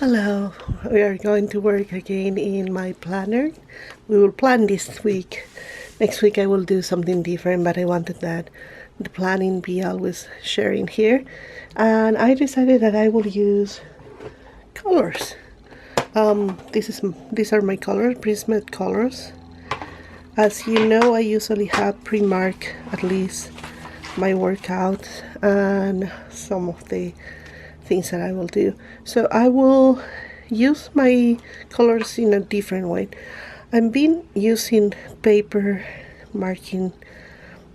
Hello, we are going to work again in my planner. We will plan this week. Next week I will do something different, but I wanted that the planning be always sharing here. And I decided that I will use colors. These are my colors, Prismed colors. As you know, I usually have pre-mark at least my workouts and some of the things that I will do. So I will use my colors in a different way. I've been using paper marking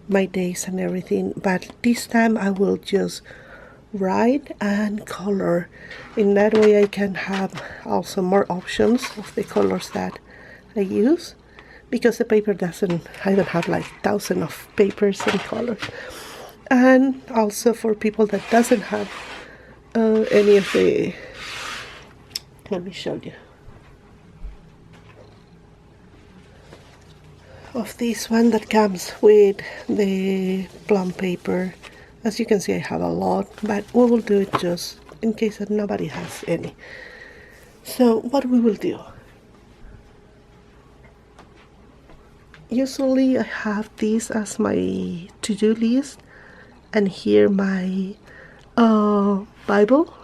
my days and everything, but this time I will just write and color. In that way I can have also more options of the colors that I use, because the paper doesn't, I don't have like thousands of papers and colors. And also for people that doesn't have any of the, let me show you, of this one that comes with the plum paper. As you can see, I have a lot, but we will do it just in case that nobody has any. So what we will do, usually I have this as my to-do list, and here my Bible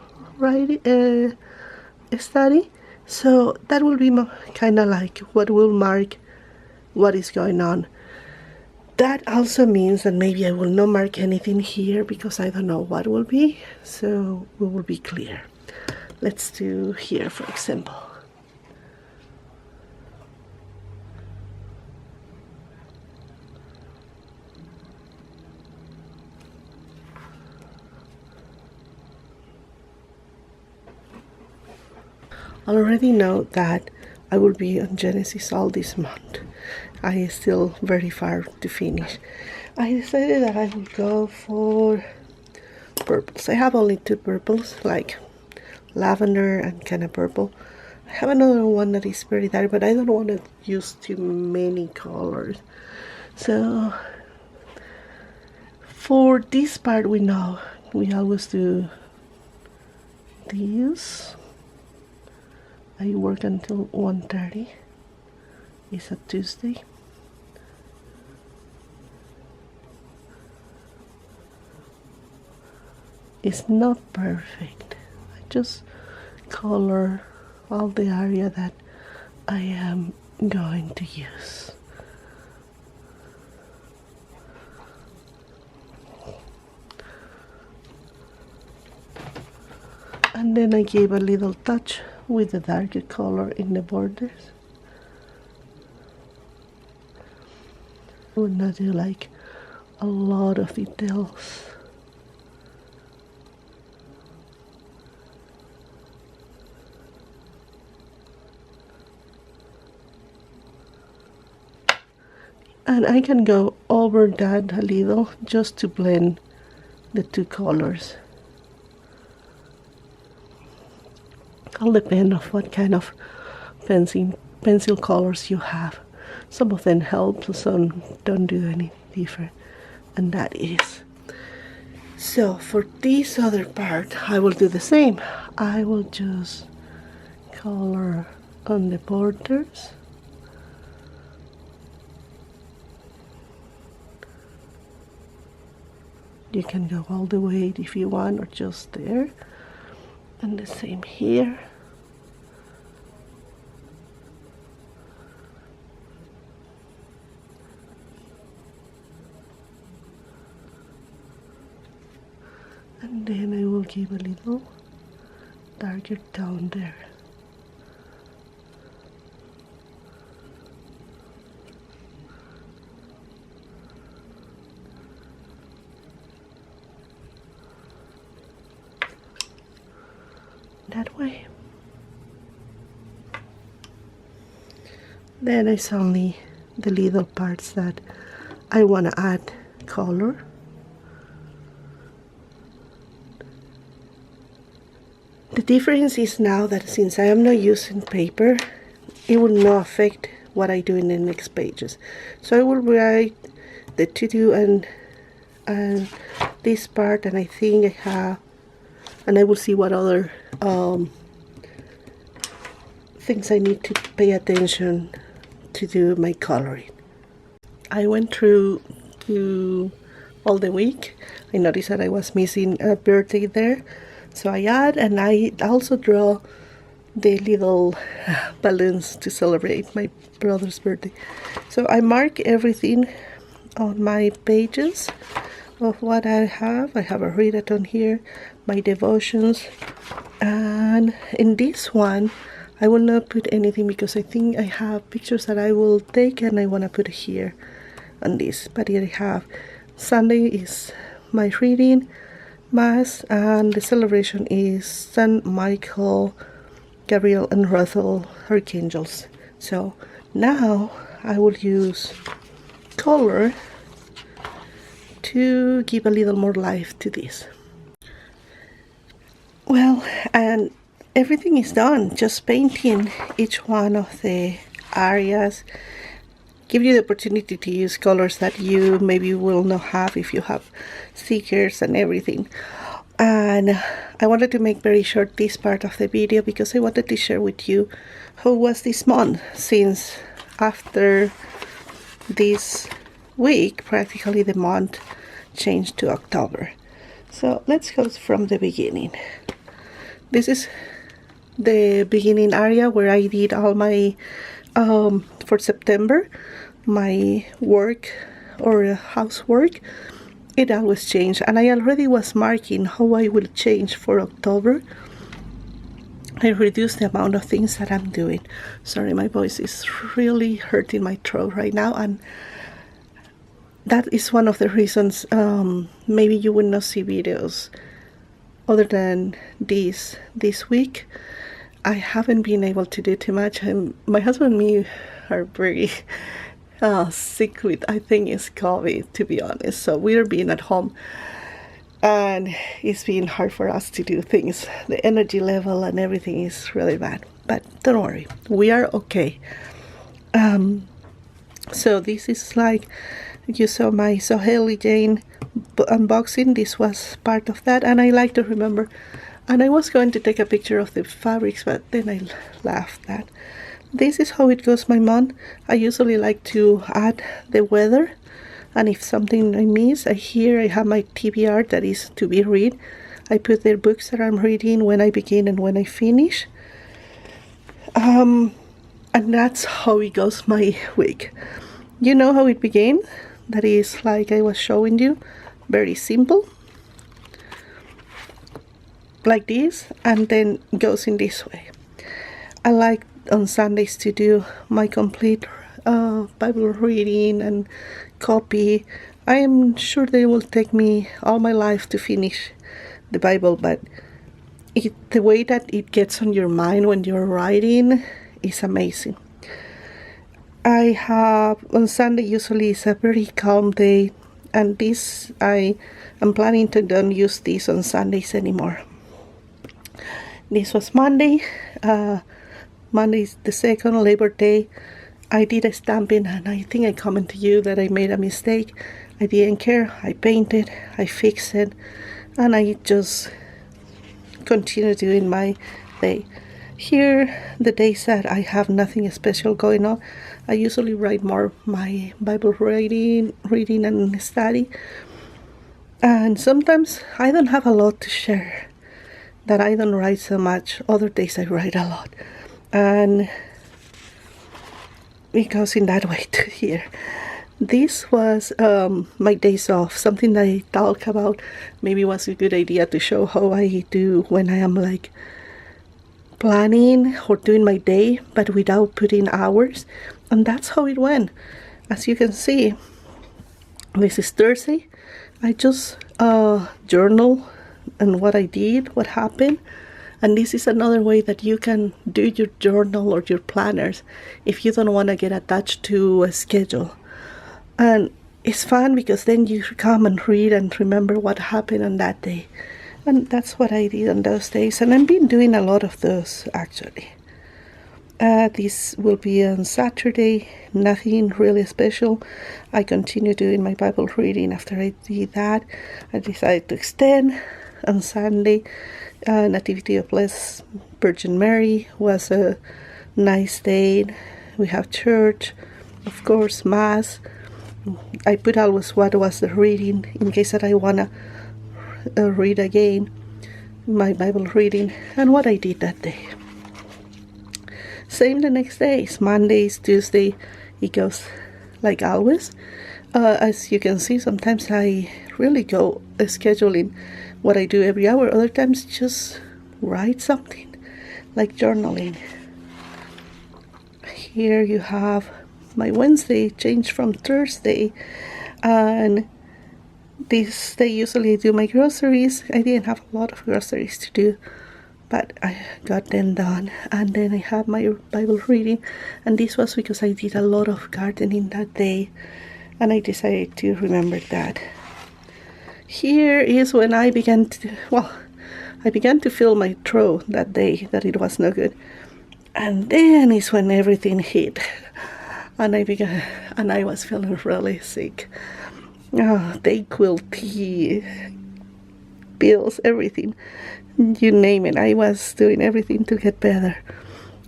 study. So that will be kind of like what will mark what is going on. That also means that maybe I will not mark anything here because I don't know what will be, so we will be clear. Let's do here, for example. I already know that I will be on Genesis all this month. I is still very far to finish. I decided that I will go for purples. I have only two purples, like lavender and kind of purple. I have another one that is very dark, but I don't want to use too many colors. So for this part, we know we always do these. I work until 1:30. It's a Tuesday. It's not perfect. I just color all the area that I am going to use. And then I gave a little touch with the darker color in the borders. I would not do like a lot of details. And I can go over that a little just to blend the two colors. All depend of what kind of pencil colors you have. Some of them help, some don't do any different, and that is. So for this other part, I will do the same. I will just color on the borders. You can go all the way if you want, or just there. And the same here. And then I will give a little darker tone there. That way. Then it's only the little parts that I want to add color. The difference is now that since I am not using paper, it will not affect what I do in the next pages. So I will write the to-do and this part, and I think I have, and I will see what other things I need to pay attention to do my coloring. I went through all the week. I noticed that I was missing a birthday there, so I add, and I also draw the little balloons to celebrate my brother's birthday. So I mark everything on my pages of what I have. I have a readathon here, my devotions, and in this one I will not put anything because I think I have pictures that I will take and I want to put here on this. But here I have Sunday is my reading, Mass, and the celebration is St. Michael, Gabriel, and Raphael, archangels. So now I will use color to give a little more life to this. Well, and everything is done. Just painting each one of the areas give you the opportunity to use colors that you maybe will not have if you have stickers and everything. And I wanted to make very short this part of the video because I wanted to share with you how was this month, since after this week practically the month changed to October. So let's go from the beginning. This is the beginning area where I did all my for September, my work or housework. It always changed, and I already was marking how I will change for October. I reduced the amount of things that I'm doing. Sorry, my voice is really hurting my throat right now, and that is one of the reasons maybe you will not see videos other than this week. I haven't been able to do too much, and my husband and me are very sick with, I think it's COVID, to be honest. So we're being at home, and it's been hard for us to do things. The energy level and everything is really bad, but don't worry, we are okay. So this is like, you saw my Sohaili Jane unboxing. This was part of that, and I like to remember, and I was going to take a picture of the fabrics, but then I laughed that this is how it goes my month. I usually like to add the weather, and if something I miss, I have my TBR that is to be read. I put the books that I'm reading, when I begin and when I finish, and that's how it goes my week. You know how it began? That is like I was showing you, very simple, like this, and then goes in this way. I like on Sundays to do my complete Bible reading and copy. I am sure they will take me all my life to finish the Bible, but the way that it gets on your mind when you're writing is amazing. I have, on Sunday usually is a very calm day, and this I am planning to don't use this on Sundays anymore. This was Monday. Monday is the 2nd, Labor Day. I did a stamping, and I think I commented to you that I made a mistake. I didn't care. I painted, I fixed it, and I just continue doing my day. Here, the days that I have nothing special going on, I usually write more my Bible reading and study. And sometimes I don't have a lot to share, that I don't write so much. Other days I write a lot. And it goes in that way to here. This was my days off, something that I talk about. Maybe was a good idea to show how I do when I am like planning or doing my day, but without putting hours. And that's how it went. As you can see, this is Thursday. I just journal and what I did, what happened. And this is another way that you can do your journal or your planners if you don't want to get attached to a schedule. And it's fun because then you come and read and remember what happened on that day. And that's what I did on those days. And I've been doing a lot of those actually. This will be on Saturday, nothing really special. I continue doing my Bible reading after I did that. I decided to extend on Sunday. Nativity of Blessed Virgin Mary was nice day. We have church, of course, mass. I put always what was the reading in case that I wanna read again my Bible reading and what I did that day. Same the next days, Mondays, Tuesday, it goes like always. As you can see, sometimes I really go scheduling what I do every hour. Other times just write something, like journaling. Here you have my Wednesday changed from Thursday, and this day usually I do my groceries. I didn't have a lot of groceries to do, but I got them done. And then I have my Bible reading, and this was because I did a lot of gardening that day, and I decided to remember that. Here is when I began to feel my throat that day, that it was no good. And then is when everything hit, and I was feeling really sick. Dayquil, tea, pills, everything, you name it. I was doing everything to get better,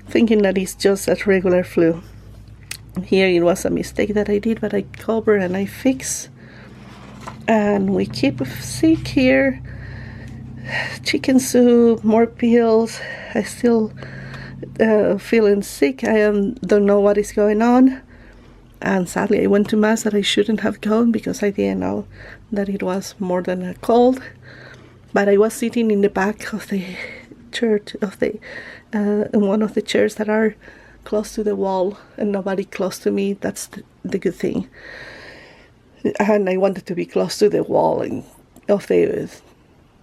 thinking that it's just a regular flu. Here it was a mistake that I did, but I cover and I fix. And we keep sick here. Chicken soup, more pills. I still feeling sick. I don't know what is going on. And sadly, I went to mass that I shouldn't have gone because I didn't know that it was more than a cold. But I was sitting in the back of the church, in one of the chairs that are close to the wall, and nobody close to me. That's the good thing. And I wanted to be close to the wall and of the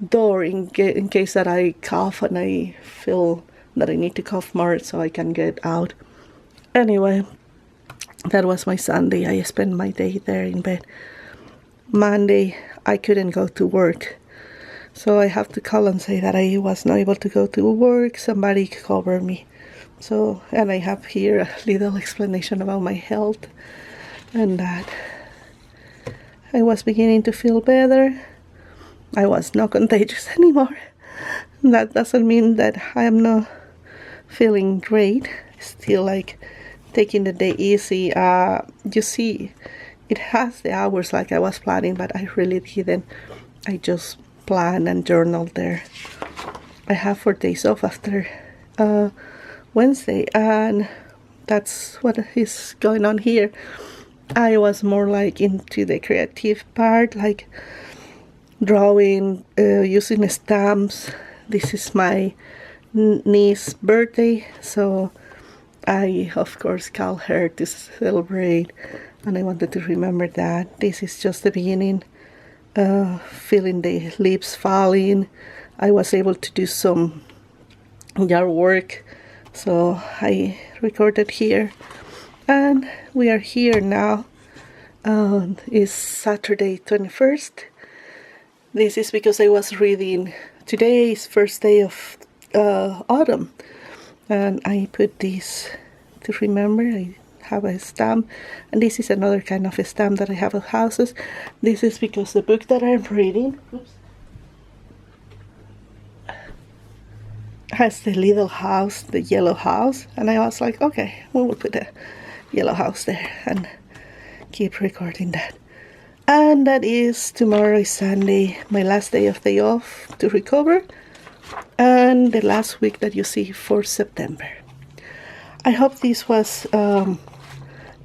door in case that I cough and I feel that I need to cough more so I can get out. Anyway, that was my Sunday. I spent my day there in bed. Monday, I couldn't go to work. So I have to call and say that I was not able to go to work. Somebody covered me. So, and I have here a little explanation about my health and that I was beginning to feel better. I was not contagious anymore. That doesn't mean that I am not feeling great. Still like taking the day easy. You see, it has the hours like I was planning, but I really didn't. I just planned and journaled there. I have 4 days off after Wednesday, and that's what is going on here. I was more like into the creative part, like drawing, using stamps. This is my niece's birthday, so I of course called her to celebrate, and I wanted to remember that. This is just the beginning, feeling the leaves falling. I was able to do some yard work, so I recorded here, and we are here now. It's Saturday 21st. This is because I was reading. Today is first day of autumn, and I put this to remember. I have a stamp, and this is another kind of a stamp that I have of houses. This is because the book that I'm reading has the little house, the yellow house, and I was like, okay, we will put a yellow house there and keep recording that. And that is, tomorrow is Sunday, my last day of day off to recover, and the last week that you see for September. I hope this was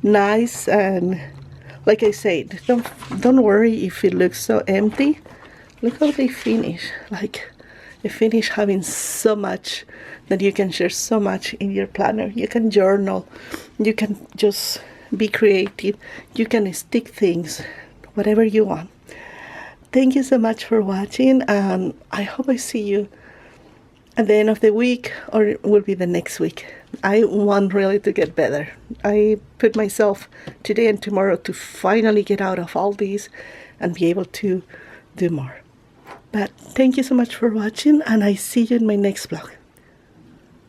nice, and like I said, don't worry if it looks so empty. Look how they finish. Like, they finish having so much that you can share so much in your planner. You can journal, you can just be creative, you can stick things, whatever you want. Thank you so much for watching, and I hope I see you at the end of the week, or it will be the next week. I want really to get better. I put myself today and tomorrow to finally get out of all these and be able to do more. But thank you so much for watching, and I see you in my next vlog.